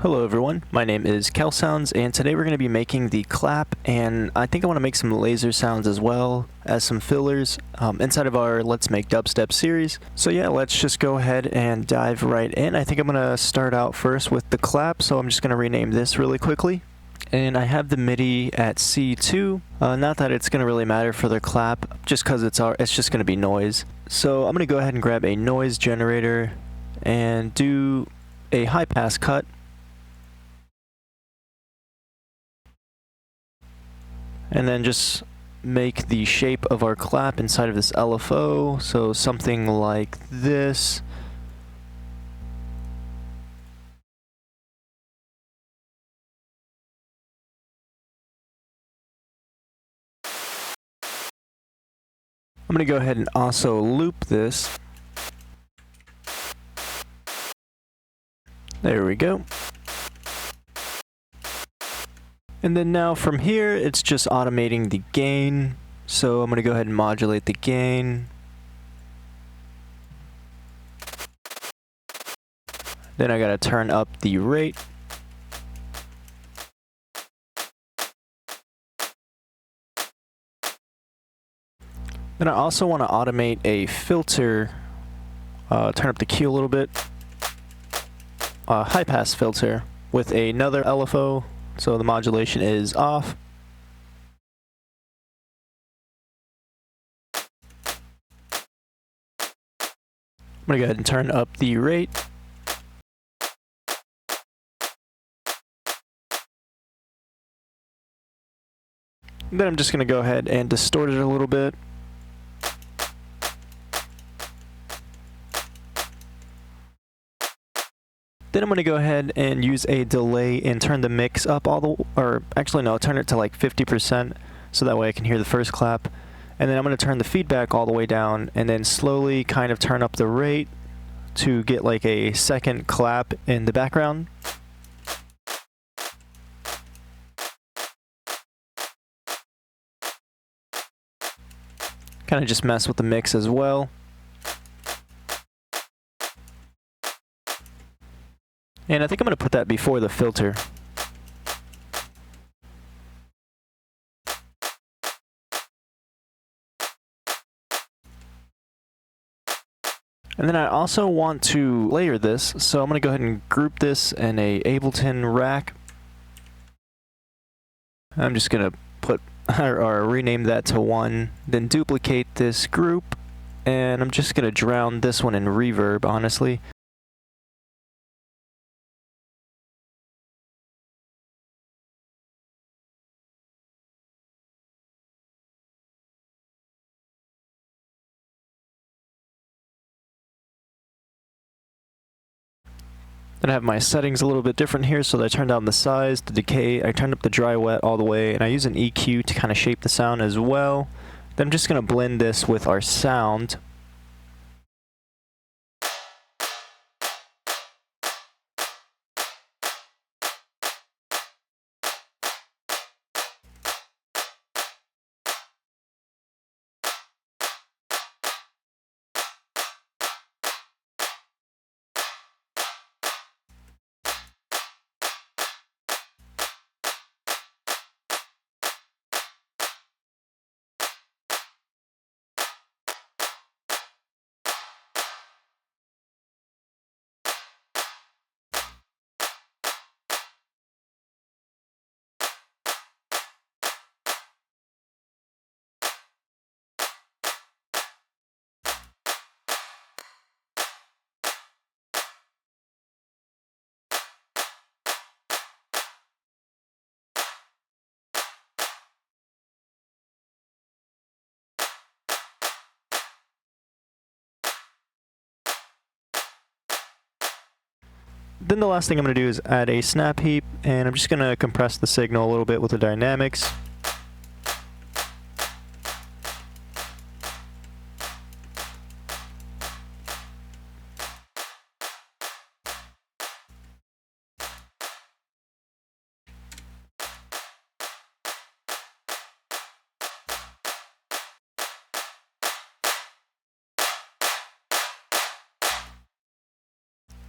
Hello everyone, my name is Kel Sounds, and today we're going to be making the clap, and I think I want to make some laser sounds as well as some fillers inside of our Let's Make Dubstep series. So yeah, let's just go ahead and dive right in. I think I'm going to start out first with the clap, so I'm just going to rename this really quickly. And I have the MIDI at C2, not that it's going to really matter for the clap, just because it's just going to be noise. So I'm going to go ahead and grab a noise generator and do a high pass cut. And then just make the shape of our clap inside of this LFO, so something like this. I'm going to go ahead and also loop this. There we go. And then now from here, it's just automating the gain. So I'm going to go ahead and modulate the gain. Then I got to turn up the rate. Then I also want to automate a filter, turn up the Q a little bit, high pass filter with another LFO. So the modulation is off. I'm going to go ahead and turn up the rate. Then I'm just going to go ahead and distort it a little bit. Then I'm going to go ahead and use a delay and turn the mix up turn it to like 50%, so that way I can hear the first clap. And then I'm going to turn the feedback all the way down and then slowly kind of turn up the rate to get like a second clap in the background. Kind of just mess with the mix as well. And I think I'm going to put that before the filter. And then I also want to layer this, so I'm going to go ahead and group this in a Ableton rack. I'm just going to put or rename that to 1, then duplicate this group, and I'm just going to drown this one in Reverb, honestly. Then I have my settings a little bit different here, so I turned down the size, the decay, I turned up the dry wet all the way, and I use an EQ to kind of shape the sound as well. Then I'm just going to blend this with our sound. Then the last thing I'm going to do is add a snap heap, and I'm just going to compress the signal a little bit with the dynamics.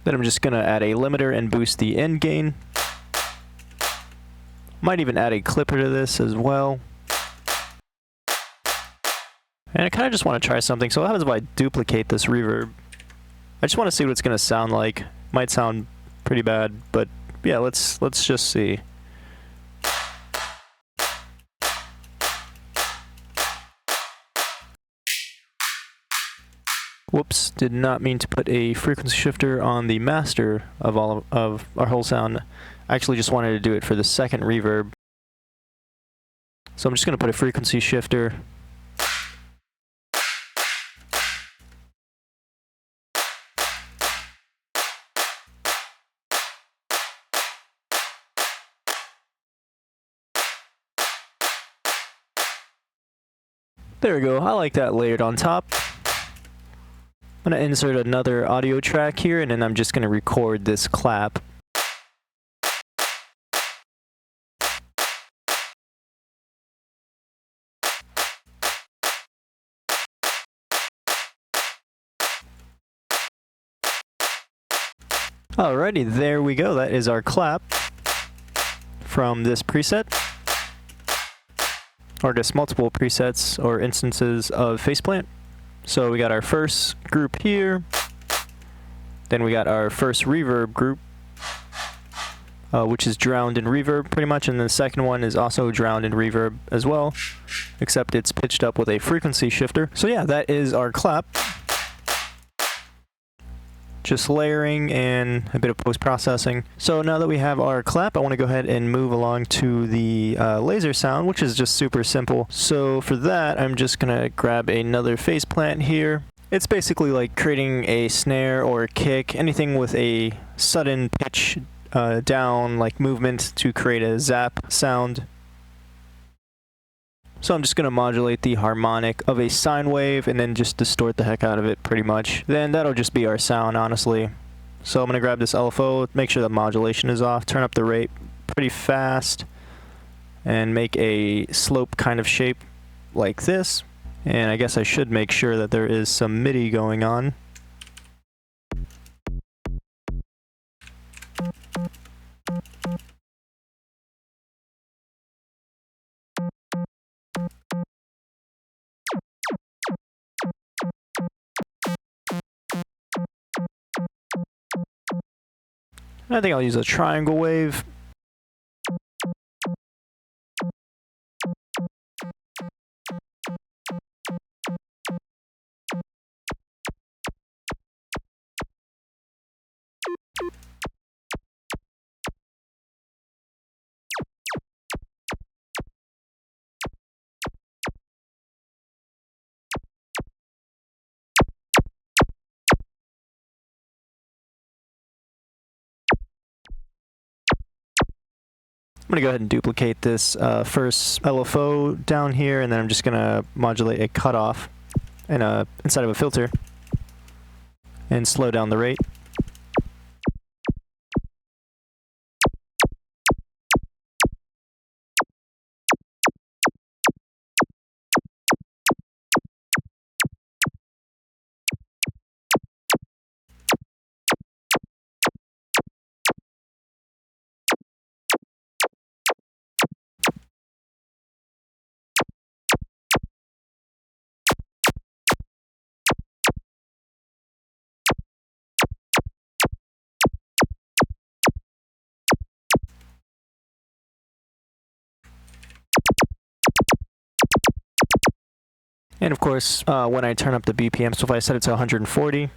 Then I'm just going to add a limiter and boost the end gain. Might even add a clipper to this as well. And I kind of just want to try something. So what happens if I duplicate this reverb? I just want to see what it's going to sound like. Might sound pretty bad, but yeah, let's just see. Whoops, did not mean to put a frequency shifter on the master of of our whole sound. I actually just wanted to do it for the second reverb. So I'm just going to put a frequency shifter. There we go, I like that layered on top. I'm going to insert another audio track here, and then I'm just going to record this clap. Alrighty, there we go. That is our clap from this preset. Or just multiple presets or instances of faceplant. So we got our first group here, then we got our first reverb group, which is drowned in reverb pretty much, and the second one is also drowned in reverb as well, except it's pitched up with a frequency shifter. So yeah, that is our clap. Just layering and a bit of post-processing. So now that we have our clap, I want to go ahead and move along to the laser sound, which is just super simple. So for that, I'm just going to grab another faceplant here. It's basically like creating a snare or a kick, anything with a sudden pitch down, like movement to create a zap sound. So I'm just going to modulate the harmonic of a sine wave and then just distort the heck out of it pretty much. Then that'll just be our sound, honestly. So I'm going to grab this LFO, make sure the modulation is off, turn up the rate pretty fast, and make a slope kind of shape like this. And I guess I should make sure that there is some MIDI going on. I think I'll use a triangle wave. I'm going to go ahead and duplicate this first LFO down here, and then I'm just going to modulate a cutoff inside of a filter and slow down the rate. And of course, when I turn up the BPM, so if I set it to 140,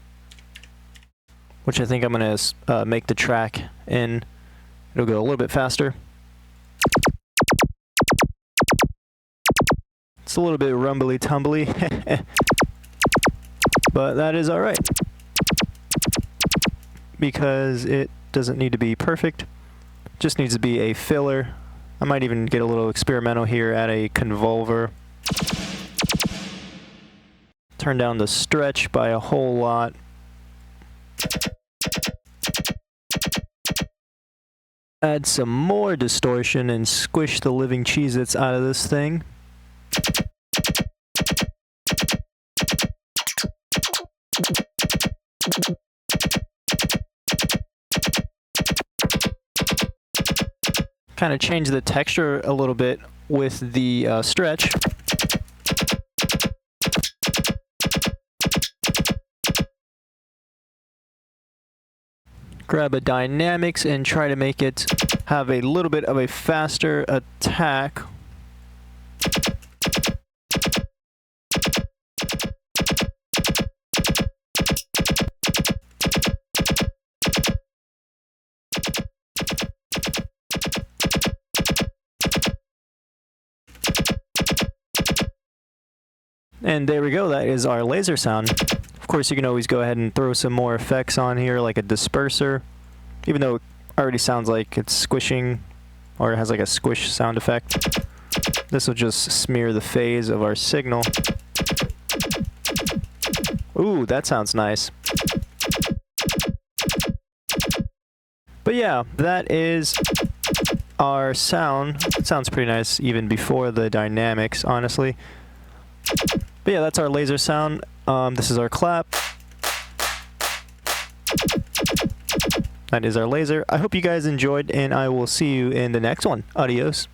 which I think I'm going to make the track in, it'll go a little bit faster. It's a little bit rumbly tumbly, but that is alright, because it doesn't need to be perfect, it just needs to be a filler. I might even get a little experimental here, add a Convolver. Turn down the stretch by a whole lot. Add some more distortion and squish the living Cheez-Its out of this thing. kind of change the texture a little bit with the stretch. Grab a dynamics and try to make it have a little bit of a faster attack. And there we go, that is our laser sound. Of course, you can always go ahead and throw some more effects on here, like a disperser, even though it already sounds like it's squishing, or it has like a squish sound effect. This will just smear the phase of our signal. Ooh, that sounds nice. But yeah, that is our sound. It sounds pretty nice even before the dynamics, honestly. But yeah, that's our laser sound. This is our clap. That is our laser. I hope you guys enjoyed, and I will see you in the next one. Adios.